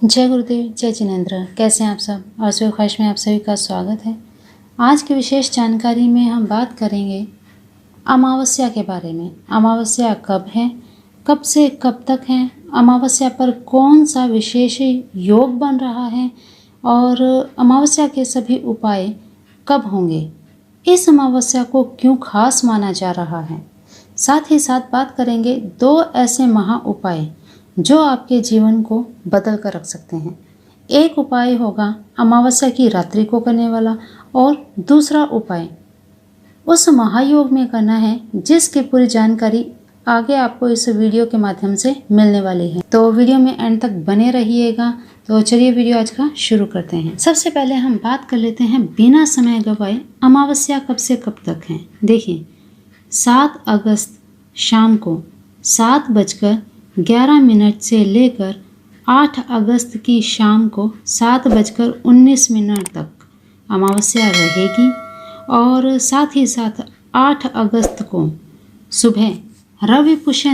जय गुरुदेव, जय जिनेंद्र। कैसे हैं आप सब? और सुबह ख्वाहिश में आप सभी का स्वागत है। आज की विशेष जानकारी में हम बात करेंगे अमावस्या के बारे में। अमावस्या कब है, कब से कब तक है, अमावस्या पर कौन सा विशेष योग बन रहा है और अमावस्या के सभी उपाय कब होंगे, इस अमावस्या को क्यों खास माना जा रहा है। साथ ही साथ बात करेंगे 2 ऐसे महा उपाय जो आपके जीवन को बदल कर रख सकते हैं। एक उपाय होगा अमावस्या की रात्रि को करने वाला और दूसरा उपाय उस महायोग में करना है जिसकी पूरी जानकारी आगे आपको इस वीडियो के माध्यम से मिलने वाली है। तो वीडियो में एंड तक बने रहिएगा। तो चलिए वीडियो आज का शुरू करते हैं। सबसे पहले हम बात कर लेते हैं बिना समय गवाए अमावस्या कब से कब तक है। देखिए 7 अगस्त शाम को 7:11 से लेकर 8 अगस्त की शाम को 7:19 तक अमावस्या रहेगी और साथ ही साथ 8 अगस्त को सुबह रवि पुष्य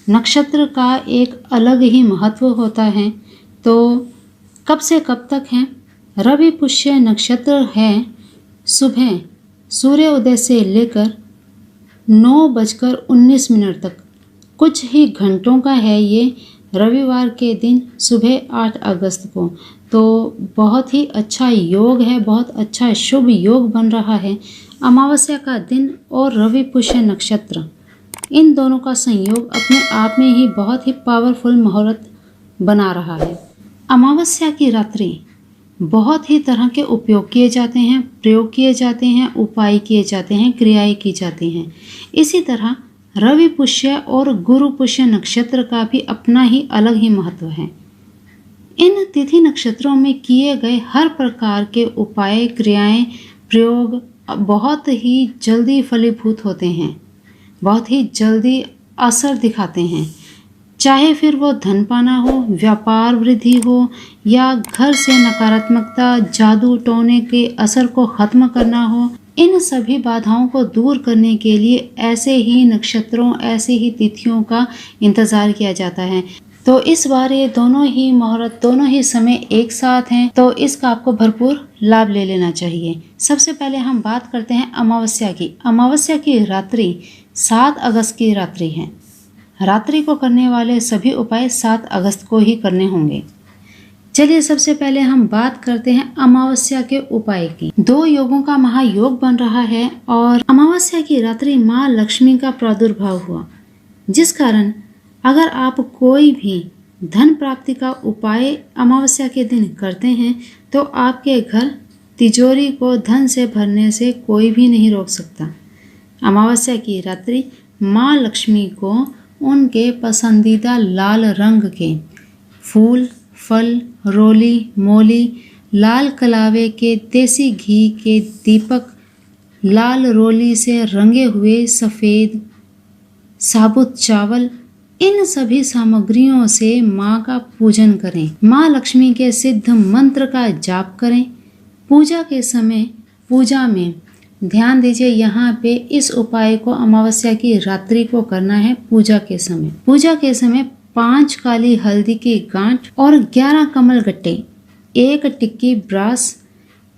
नक्षत्र का एक अलग ही महत्व होता है। तो कब से कब तक है? रवि पुष्य नक्षत्र है सुबह सूर्योदय से लेकर 9:19 तक, कुछ ही घंटों का है ये। रविवार के दिन सुबह 8 अगस्त को तो बहुत ही अच्छा योग है, बहुत अच्छा शुभ योग बन रहा है। अमावस्या का दिन और रवि पुष्य नक्षत्र, इन दोनों का संयोग अपने आप में ही बहुत ही पावरफुल मुहूर्त बना रहा है। अमावस्या की रात्रि बहुत ही तरह के उपयोग किए जाते हैं, प्रयोग किए जाते हैं, उपाय किए जाते हैं, क्रियाएं की जाती हैं। इसी तरह रवि पुष्य और गुरु पुष्य नक्षत्र का भी अपना ही अलग ही महत्व है। इन तिथि नक्षत्रों में किए गए हर प्रकार के उपाय, क्रियाएं, प्रयोग बहुत ही जल्दी फलीभूत होते हैं, बहुत ही जल्दी असर दिखाते हैं। चाहे फिर वो धन पाना हो, व्यापार वृद्धि हो या घर से नकारात्मकता, जादू टोने के असर को खत्म करना हो, इन सभी बाधाओं को दूर करने के लिए ऐसे ही नक्षत्रों, ऐसे ही तिथियों का इंतजार किया जाता है। तो इस बार ये दोनों ही मुहूर्त, दोनों ही समय एक साथ हैं, तो इसका आपको भरपूर लाभ ले लेना चाहिए। सबसे पहले हम बात करते हैं अमावस्या की। अमावस्या की रात्रि 7 अगस्त की रात्रि है। रात्रि को करने वाले सभी उपाय 7 अगस्त को ही करने होंगे। चलिए सबसे पहले हम बात करते हैं अमावस्या के उपाय की। 2 योगों का महायोग बन रहा है और अमावस्या की रात्रि माँ लक्ष्मी का प्रादुर्भाव हुआ, जिस कारण अगर आप कोई भी धन प्राप्ति का उपाय अमावस्या के दिन करते हैं तो आपके घर तिजोरी को धन से भरने से कोई भी नहीं रोक सकता। अमावस्या की रात्रि माँ लक्ष्मी को उनके पसंदीदा लाल रंग के फूल, फल, रोली, मोली, लाल कलावे के देसी घी के दीपक, लाल रोली से रंगे हुए सफ़ेद साबुत चावल, इन सभी सामग्रियों से माँ का पूजन करें। माँ लक्ष्मी के सिद्ध मंत्र का जाप करें। पूजा के समय पूजा में ध्यान दीजिए, यहाँ पे इस उपाय को अमावस्या की रात्रि को करना है। पूजा के समय 5 काली हल्दी की गांठ और 11 कमल गट्टे, 1 टिक्की ब्रास,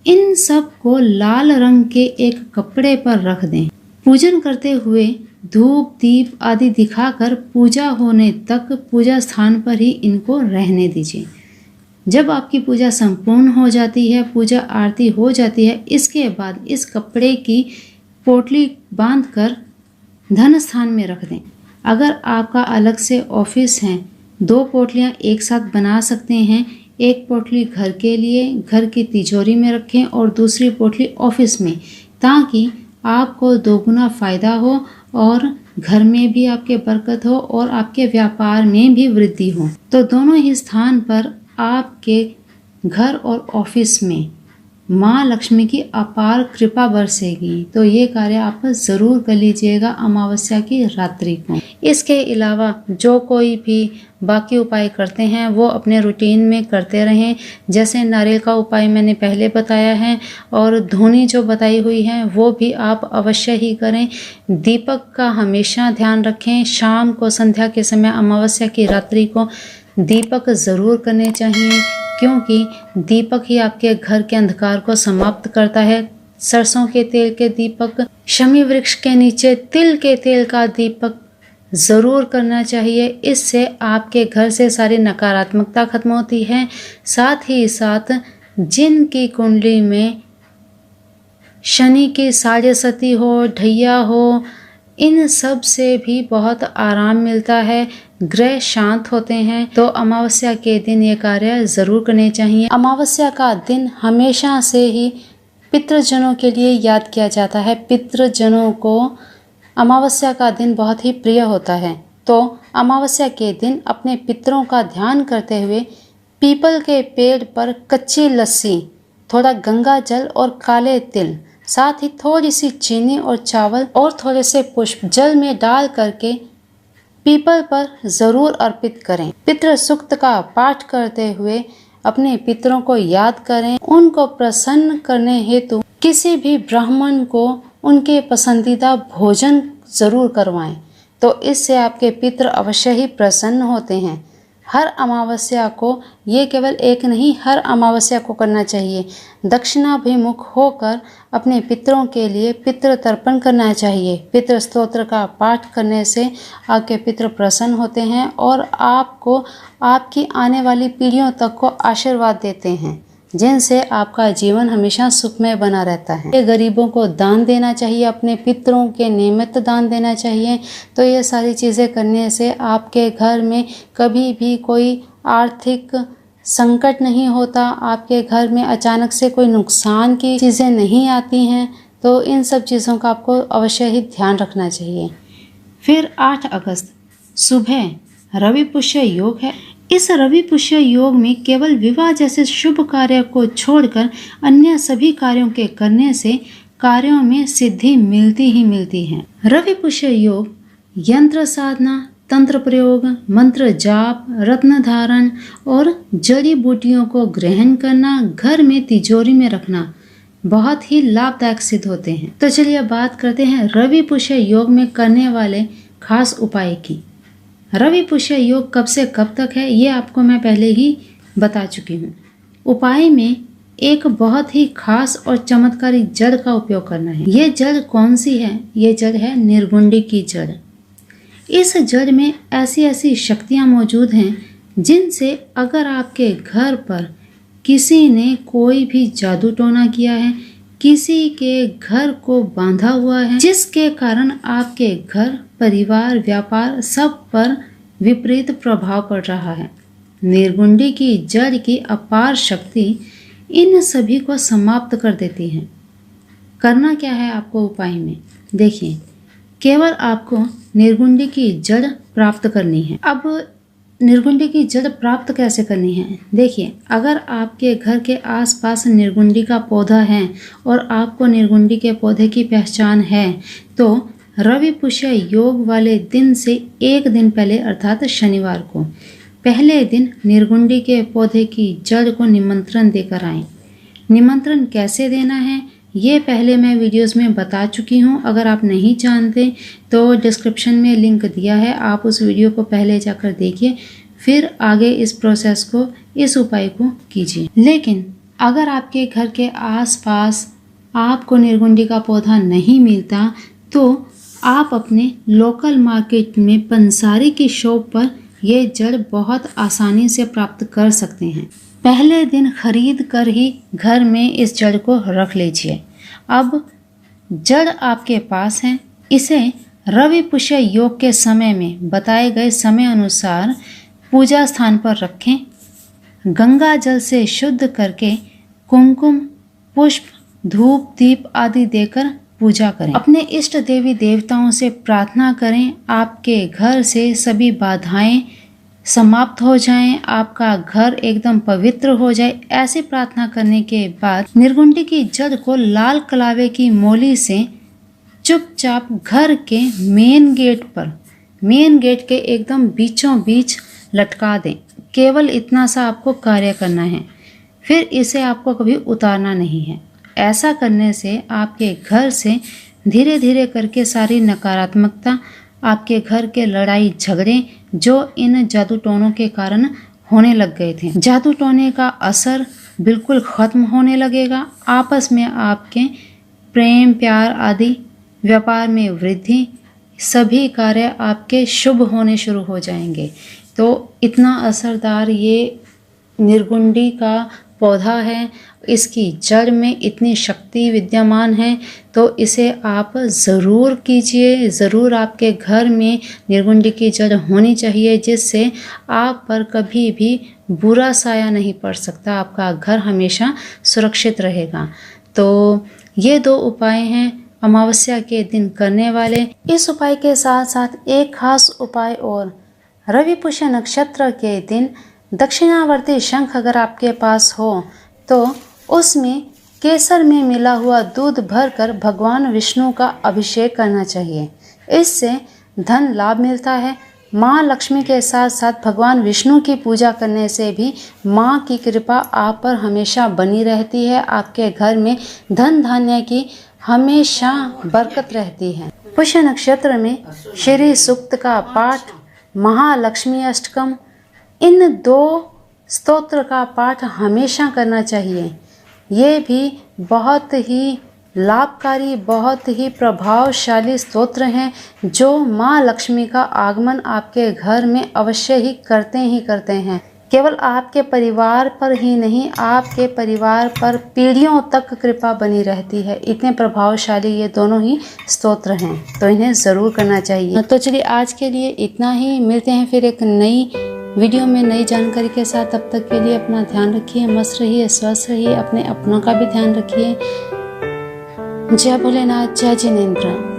इन सब को लाल रंग के एक कपड़े पर रख दें। पूजन करते हुए धूप दीप आदि दिखाकर पूजा होने तक पूजा स्थान पर ही इनको रहने दीजिए। जब आपकी पूजा संपूर्ण हो जाती है, पूजा आरती हो जाती है, इसके बाद इस कपड़े की पोटली बांधकर धन स्थान में रख दें। अगर आपका अलग से ऑफिस है, 2 पोटलियां एक साथ बना सकते हैं। एक पोटली घर के लिए घर की तिजोरी में रखें और दूसरी पोटली ऑफिस में, ताकि आपको 2 गुना फायदा हो और घर में भी आपके बरकत हो और आपके व्यापार में भी वृद्धि हो। तो दोनों ही स्थान पर आपके घर और ऑफिस में माँ लक्ष्मी की अपार कृपा बरसेगी। तो ये कार्य आप ज़रूर कर लीजिएगा अमावस्या की रात्रि को। इसके अलावा जो कोई भी बाकी उपाय करते हैं वो अपने रूटीन में करते रहें। जैसे नारियल का उपाय मैंने पहले बताया है और धूनी जो बताई हुई है वो भी आप अवश्य ही करें। दीपक का हमेशा ध्यान रखें। शाम को संध्या के समय अमावस्या की रात्रि को दीपक ज़रूर करने चाहिए, क्योंकि दीपक ही आपके घर के अंधकार को समाप्त करता है। सरसों के तेल के दीपक, शमी वृक्ष के नीचे तिल के तेल का दीपक ज़रूर करना चाहिए। इससे आपके घर से सारी नकारात्मकता खत्म होती है। साथ ही साथ जिनकी कुंडली में शनि की साढ़ेसती हो, ढैया हो, इन सब से भी बहुत आराम मिलता है, ग्रह शांत होते हैं। तो अमावस्या के दिन ये कार्य ज़रूर करने चाहिए। अमावस्या का दिन हमेशा से ही पितृजनों के लिए याद किया जाता है। पितृजनों को अमावस्या का दिन बहुत ही प्रिय होता है। तो अमावस्या के दिन अपने पितरों का ध्यान करते हुए पीपल के पेड़ पर कच्ची लस्सी, थोड़ा गंगा जल और काले तिल, साथ ही थोड़ी सी चीनी और चावल और थोड़े से पुष्प जल में डाल करके पीपल पर जरूर अर्पित करें। पितृ सूक्त का पाठ करते हुए अपने पितरों को याद करें। उनको प्रसन्न करने हेतु किसी भी ब्राह्मण को उनके पसंदीदा भोजन जरूर करवाएं। तो इससे आपके पितृ अवश्य ही प्रसन्न होते हैं। हर अमावस्या को, ये केवल एक नहीं, हर अमावस्या को करना चाहिए। दक्षिणाभिमुख होकर अपने पितरों के लिए पितृ तर्पण करना चाहिए। पितृ स्तोत्र का पाठ करने से आपके पितृ प्रसन्न होते हैं और आपको आपकी आने वाली पीढ़ियों तक को आशीर्वाद देते हैं, जिनसे आपका जीवन हमेशा सुखमय बना रहता है। गरीबों को दान देना चाहिए, अपने पितरों के निमित्त दान देना चाहिए। तो ये सारी चीज़ें करने से आपके घर में कभी भी कोई आर्थिक संकट नहीं होता, आपके घर में अचानक से कोई नुकसान की चीज़ें नहीं आती हैं। तो इन सब चीज़ों का आपको अवश्य ही ध्यान रखना चाहिए। फिर 8 अगस्त सुबह रवि पुष्य योग है। इस रवि पुष्य योग में केवल विवाह जैसे शुभ कार्य को छोड़कर अन्य सभी कार्यों के करने से कार्यों में सिद्धि मिलती ही मिलती है। रवि पुष्य योग यंत्र साधना, तंत्र प्रयोग, मंत्र जाप, रत्न धारण और जड़ी बूटियों को ग्रहण करना, घर में तिजोरी में रखना बहुत ही लाभदायक सिद्ध होते हैं। तो चलिए अब बात करते हैं रवि पुष्य योग में करने वाले खास उपाय की। रवि पुष्य योग कब से कब तक है, ये आपको मैं पहले ही बता चुकी हूँ। उपाय में एक बहुत ही खास और चमत्कारी जड़ का उपयोग करना है। ये जड़ कौन सी है? ये जड़ है निर्गुंडी की जड़। इस जड़ में ऐसी ऐसी शक्तियाँ मौजूद हैं जिनसे अगर आपके घर पर किसी ने कोई भी जादू टोना किया है, किसी के घर को बांधा हुआ है, जिसके कारण आपके घर, परिवार, व्यापार सब पर विपरीत प्रभाव पड़ रहा है, निर्गुंडी की जड़ की अपार शक्ति इन सभी को समाप्त कर देती है। करना क्या है आपको उपाय में? देखिए, केवल आपको निर्गुंडी की जड़ प्राप्त करनी है। अब निर्गुंडी की जड़ प्राप्त कैसे करनी है? देखिए, अगर आपके घर के आसपास निर्गुंडी का पौधा है और आपको निर्गुंडी के पौधे की पहचान है, तो रवि पुष्य योग वाले दिन से एक दिन पहले अर्थात शनिवार को पहले दिन निर्गुंडी के पौधे की जड़ को निमंत्रण देकर आएं। निमंत्रण कैसे देना है ये पहले मैं वीडियोस में बता चुकी हूँ। अगर आप नहीं जानते तो डिस्क्रिप्शन में लिंक दिया है, आप उस वीडियो को पहले जाकर देखिए, फिर आगे इस प्रोसेस को, इस उपाय को कीजिए। लेकिन अगर आपके घर के आसपास आपको निर्गुंडी का पौधा नहीं मिलता तो आप अपने लोकल मार्केट में पंसारी की शॉप पर ये जड़ बहुत आसानी से प्राप्त कर सकते हैं। पहले दिन खरीद कर ही घर में इस जड़ को रख लीजिए। अब जड़ आपके पास है, इसे रवि पुष्य योग के समय में बताए गए समय अनुसार पूजा स्थान पर रखें। गंगा जल से शुद्ध करके कुमकुम, पुष्प, धूप, दीप आदि देकर पूजा करें। अपने इष्ट देवी देवताओं से प्रार्थना करें, आपके घर से सभी बाधाएं समाप्त हो जाएं, आपका घर एकदम पवित्र हो जाए। ऐसी प्रार्थना करने के बाद निर्गुंडी की जड़ को लाल कलावे की मोली से चुपचाप घर के मेन गेट के एकदम बीचों बीच लटका दें। केवल इतना सा आपको कार्य करना है, फिर इसे आपको कभी उतारना नहीं है। ऐसा करने से आपके घर से धीरे धीरे करके सारी नकारात्मकता, आपके घर के लड़ाई झगड़े जो इन जादू टोनों के कारण होने लग गए थे। जादू टोने का असर बिल्कुल खत्म होने लगेगा। आपस में आपके प्रेम, प्यार आदि, व्यापार में वृद्धि, सभी कार्य आपके शुभ होने शुरू हो जाएंगे। तो इतना असरदार ये निर्गुंडी का पौधा है, इसकी जड़ में इतनी शक्ति विद्यमान है, तो इसे आप ज़रूर कीजिए। ज़रूर आपके घर में निर्गुंडी की जड़ होनी चाहिए, जिससे आप पर कभी भी बुरा साया नहीं पड़ सकता, आपका घर हमेशा सुरक्षित रहेगा। तो ये 2 उपाय हैं अमावस्या के दिन करने वाले। इस उपाय के साथ साथ एक खास उपाय और, रवि पुष्य नक्षत्र के दिन दक्षिणावर्ती शंख अगर आपके पास हो तो उसमें केसर में मिला हुआ दूध भरकर भगवान विष्णु का अभिषेक करना चाहिए। इससे धन लाभ मिलता है। माँ लक्ष्मी के साथ साथ भगवान विष्णु की पूजा करने से भी माँ की कृपा आप पर हमेशा बनी रहती है। आपके घर में धन धान्य की हमेशा बरकत रहती है। पुष्य नक्षत्र में श्री सूक्त का पाठ, महालक्ष्मी अष्टकम, इन 2 स्तोत्र का पाठ हमेशा करना चाहिए। ये भी बहुत ही लाभकारी, बहुत ही प्रभावशाली स्तोत्र हैं, जो माँ लक्ष्मी का आगमन आपके घर में अवश्य ही करते हैं। केवल आपके परिवार पर ही नहीं, आपके परिवार पर पीढ़ियों तक कृपा बनी रहती है। इतने प्रभावशाली ये दोनों ही स्तोत्र हैं, तो इन्हें ज़रूर करना चाहिए। तो चलिए आज के लिए इतना ही। मिलते हैं फिर एक नई वीडियो में नई जानकारी के साथ। तब तक के लिए अपना ध्यान रखिए, मस्त रहिए, स्वस्थ रहिए, अपने अपनों का भी ध्यान रखिए। जय भोलेनाथ, जय जिनेंद्र।